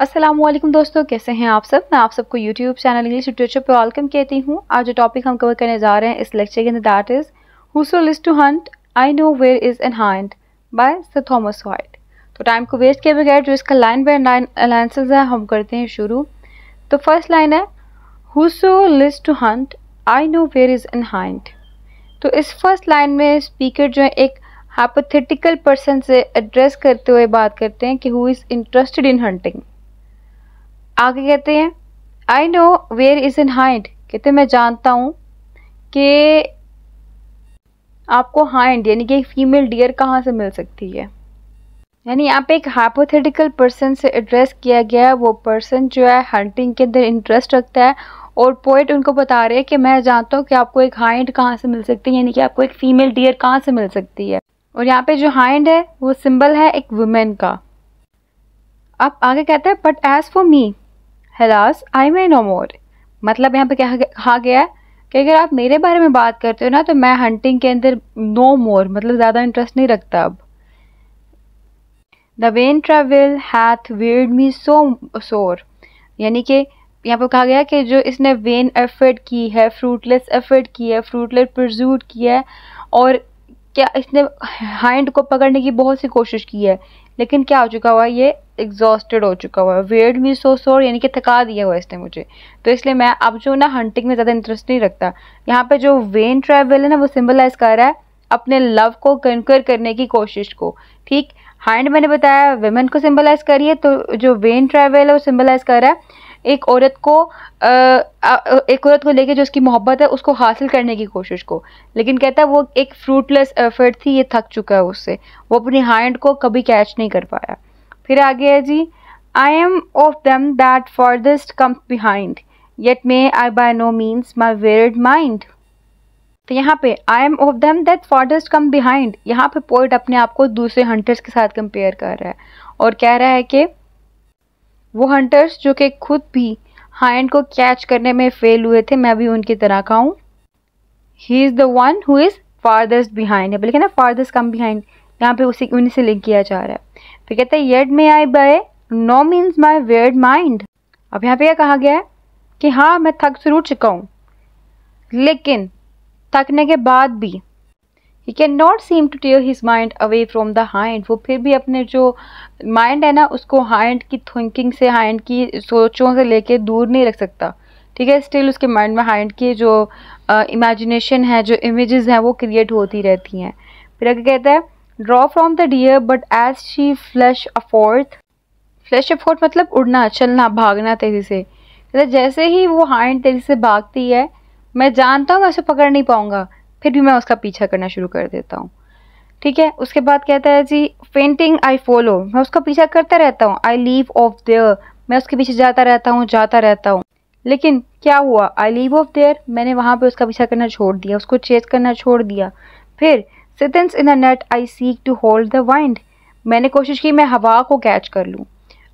अस्सलामुअलैकुम दोस्तों, कैसे हैं आप सब। मैं आप सबको यूट्यूब चैनल इंग्लिश लिटरेचर पे वेलकम कहती हूँ। आज जो टॉपिक हम कवर करने जा रहे हैं इस लेक्चर के अंदर, that is whoso lives to hunt I know where is an hind by sir Thomas White. तो टाइम को वेस्ट किए बगैर जो इसका लाइन बाय लाइन एनालिसिस है हम करते हैं शुरू। तो फर्स्ट लाइन है whoso lives to hunt I know where is an hind. तो इस फर्स्ट लाइन में स्पीकर जो है एक हाइपोथेटिकल पर्सन से एड्रेस करते हुए बात करते हैं कि who is interested in hunting. आगे कहते हैं I know where is an hind, कहते हैं मैं जानता हूँ कि आपको हाइंड यानी कि एक फीमेल डियर कहाँ से मिल सकती है। यानी यहाँ पे एक हाइपोथेटिकल पर्सन से एड्रेस किया गया है। वो पर्सन जो है हंटिंग के अंदर इंटरेस्ट रखता है और पोएट उनको बता रहे हैं कि मैं जानता हूँ कि आपको एक हाइंड कहाँ से मिल सकती है, यानी कि आपको एक फीमेल डियर कहाँ से मिल सकती है। और यहाँ पे जो हाइंड है वो सिंबल है एक वुमेन का। अब आगे कहता है but as for me helas I may no more. मतलब यहाँ पे क्या कहा गया है कि अगर आप मेरे बारे में बात करते हो ना तो मैं हंटिंग के अंदर नो मोर मतलब ज़्यादा इंटरेस्ट नहीं रखता अब। The vain travail hath wearied me so sore, यानी कि यहाँ पे कहा गया कि जो इसने वेन एफर्ट की है, फ्रूटलेस एफर्ट की है, फ्रूटलेस परसूट किया है और क्या इसने हाइंड को पकड़ने की बहुत सी कोशिश की है, लेकिन क्या हो चुका हुआ है, ये एग्जॉस्टेड हो चुका हुआ है। वेयर्ड मी सो सोर यानी कि थका दिया हुआ इसने मुझे, तो इसलिए मैं अब जो ना हंटिंग में ज़्यादा इंटरेस्ट नहीं रखता। यहाँ पे जो वेन ट्रैवल है ना वो सिंबलाइज कर रहा है अपने लव को कन्कर करने की कोशिश को। ठीक, हाइंड मैंने बताया वेमेन को सिंबलाइज करिए, तो जो वेन ट्रैवल है वो सिंबलाइज कर रहा है एक औरत को लेके जो उसकी मोहब्बत है उसको हासिल करने की कोशिश को। लेकिन कहता है वो एक फ्रूटलेस एफर्ट थी, ये थक चुका है उससे, वो अपनी हाइंड को कभी कैच नहीं कर पाया। फिर आगे है जी I am of them that farthest comes behind yet may I by no means my wearied mind. तो यहाँ पे I am of them that farthest come behind, यहाँ पे पोइट अपने आप को दूसरे हंटर्स के साथ कंपेयर कर रहा है और कह रहा है कि वो हंटर्स जो कि खुद भी हाइंड को कैच करने में फेल हुए थे, मैं भी उनकी तरह का हूँ। He is the one who is farthest behind, है बोले ना फारदेस्ट कम बिहाइंड, यहाँ पे उन्हीं से लिंक किया जा रहा है। फिर कहते हैं yet may I by no means my wearied mind. अब यहाँ पे क्या कहा गया है कि हाँ मैं थक जरूर चुका हूँ, लेकिन थकने के बाद भी he cannot seem to tear his mind away from the hind। वो फिर भी अपने जो माइंड है ना उसको हाइंड की थिंकिंग से, हाइंड की सोचों से लेके दूर नहीं रख सकता। ठीक है, स्टिल उसके माइंड में हाइंड की जो इमेजिनेशन है, जो इमेजेस हैं वो क्रिएट होती रहती हैं। फिर आगे कहता है draw from the deer but as she fleeth afore. Fleeth afore मतलब उड़ना, चलना, भागना तेजी से। कहता है जैसे ही वो हाइंड तेजी से भागती है मैं जानता हूँ मैं उसे पकड़ नहीं पाऊंगा, फिर भी मैं उसका पीछा करना शुरू कर देता हूँ। ठीक है, उसके बाद कहता है जी फेंटिंग आई फॉलो, मैं उसका पीछा करता रहता हूँ। आई लीव ऑफ देयर, मैं उसके पीछे जाता रहता हूँ। लेकिन क्या हुआ, आई लीव ऑफ देयर, मैंने वहाँ पे उसका पीछा करना छोड़ दिया, उसको चेस करना छोड़ दिया। फिर sithens in a net I seek to hold the wind, मैंने कोशिश की मैं हवा को कैच कर लूँ।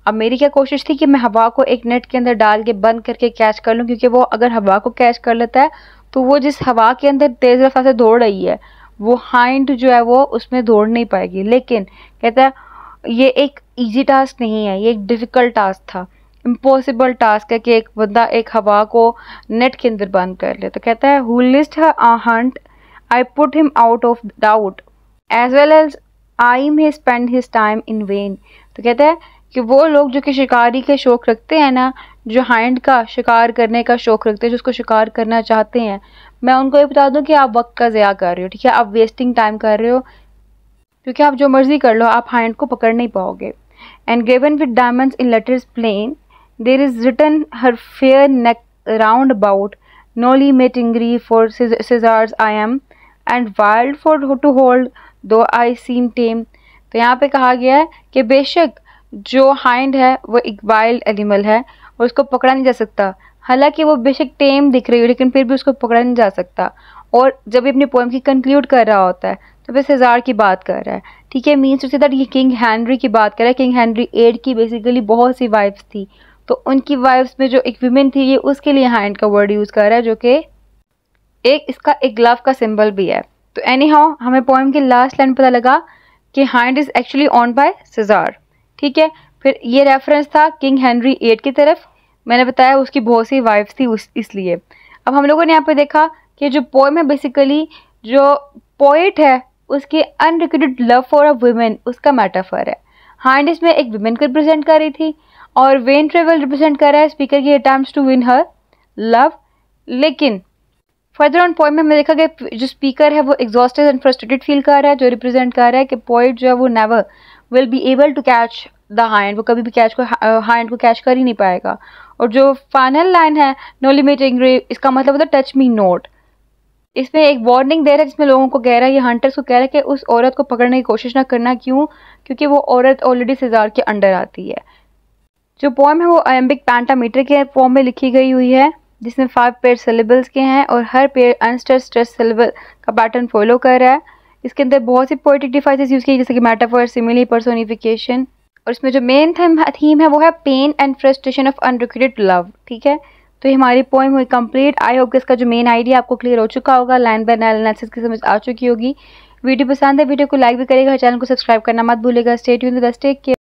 अब मेरी क्या कोशिश थी कि मैं हवा को एक नेट के अंदर डाल के बंद करके कैच कर लूँ, क्योंकि वो अगर हवा को कैच कर लेता है तो वो जिस हवा के अंदर तेज रफ्तार से दौड़ रही है वो हाइंड जो है वो उसमें दौड़ नहीं पाएगी। लेकिन कहता है ये एक इजी टास्क नहीं है, ये एक डिफ़िकल्ट टास्क था, इम्पॉसिबल टास्क है कि एक बंदा एक हवा को नेट के अंदर बंद कर ले। तो कहता है who list hunt I put him out of doubt as well as I may spend his time in vain. तो कहता है कि वो लोग जो कि शिकारी के शौक रखते हैं ना, जो हाइंड का शिकार करने का शौक रखते हैं, जो उसको शिकार करना चाहते हैं, मैं उनको ये बता दूं कि आप वक्त का ज़या कर रहे हो। ठीक है, आप वेस्टिंग टाइम कर रहे हो, क्योंकि आप जो मर्जी कर लो आप हाइंड को पकड़ नहीं पाओगे। And given with diamonds in letters plain there is written her fair neck round about no limiting grief for Caesar's I am and wild for to hold though I सीम टेम। तो यहाँ पे कहा गया है कि बेशक जो हाइंड है वो एक वाइल्ड एनिमल है और उसको पकड़ा नहीं जा सकता, हालांकि वो बेशक टेम दिख रही है लेकिन फिर भी उसको पकड़ा नहीं जा सकता। और जब भी अपनी पोएम की कंक्लूड कर रहा होता है तो फिर सेजार की बात कर रहा है। ठीक है, मीन्स टू से दैट ये किंग हेनरी की बात कर रहा है। किंग हेनरी 8 की बेसिकली बहुत सी वाइफ्स थी, तो उनकी वाइफ्स में जो एक वीमेन थी ये उसके लिए हाइंड का वर्ड यूज़ कर रहा है, जो कि एक इसका एक लव का सिंबल भी है। तो एनी हाउ हमें पोएम की लास्ट लाइन पता लगा कि hind is actually on by Caesar. ठीक है, फिर ये रेफरेंस था किंग हेनरी 8 की तरफ, मैंने बताया उसकी बहुत सी वाइफ्स थी इसलिए। अब हम लोगों ने यहाँ पे देखा कि जो पोएम है बेसिकली जो पोइट है उसकी unrequited love for a women उसका मेटाफर है। हाइंड इसमें एक वुमेन को रिप्रेजेंट कर रही थी और वेन ट्रेवल रिप्रेजेंट कर रहा है स्पीकर की attempts to win her love. लेकिन फर्दर ऑन पोएम में हमने देखा कि जो स्पीकर है वो एग्जॉस्टेड एंड फ्रस्ट्रेटेड फील कर रहा है, जो रिप्रेजेंट कर रहा है कि पोइट जो है वो never will be able to catch the hind, वो कभी भी हाइंड को कैच कर ही नहीं पाएगा। और जो फाइनल लाइन है नो लिमिटिंग रेप, इसका मतलब होता है टच मी नॉट। इसमें एक वार्निंग दे रहा है जिसमें लोगों को कह रहा है, ये हंटर्स को कह रहा है कि उस औरत को पकड़ने की कोशिश ना करना। क्यों? क्योंकि वो औरत ऑलरेडी सिजार के अंडर आती है। जो पोएम है वो आयम्बिक पेंटामीटर के फॉर्म में लिखी गई हुई है जिसमें 5 पेयर सिलेबल्स के हैं और हर पेयर अनस्ट्रेस्ड स्ट्रेस सिलेबल का पैटर्न फॉलो कर रहा है। इसके अंदर बहुत सी पोएटिक डिवाइसेस यूज की जैसे कि मेटाफर, सिमिली, पर्सोनिफिकेशन। और इसमें जो मेन थीम है वो है pain and frustration of unrequited love. ठीक है, तो ये हमारी पोएम हुई कंप्लीट। आई होप कि इसका जो मेन आइडिया आपको क्लियर हो चुका होगा, लाइन बाय लाइन एनालिसिस की समझ आ चुकी होगी। वीडियो पसंद है वीडियो को लाइक भी करेगा, चैनल को सब्सक्राइब करना मत भूलेगा। Stay tuned, take care.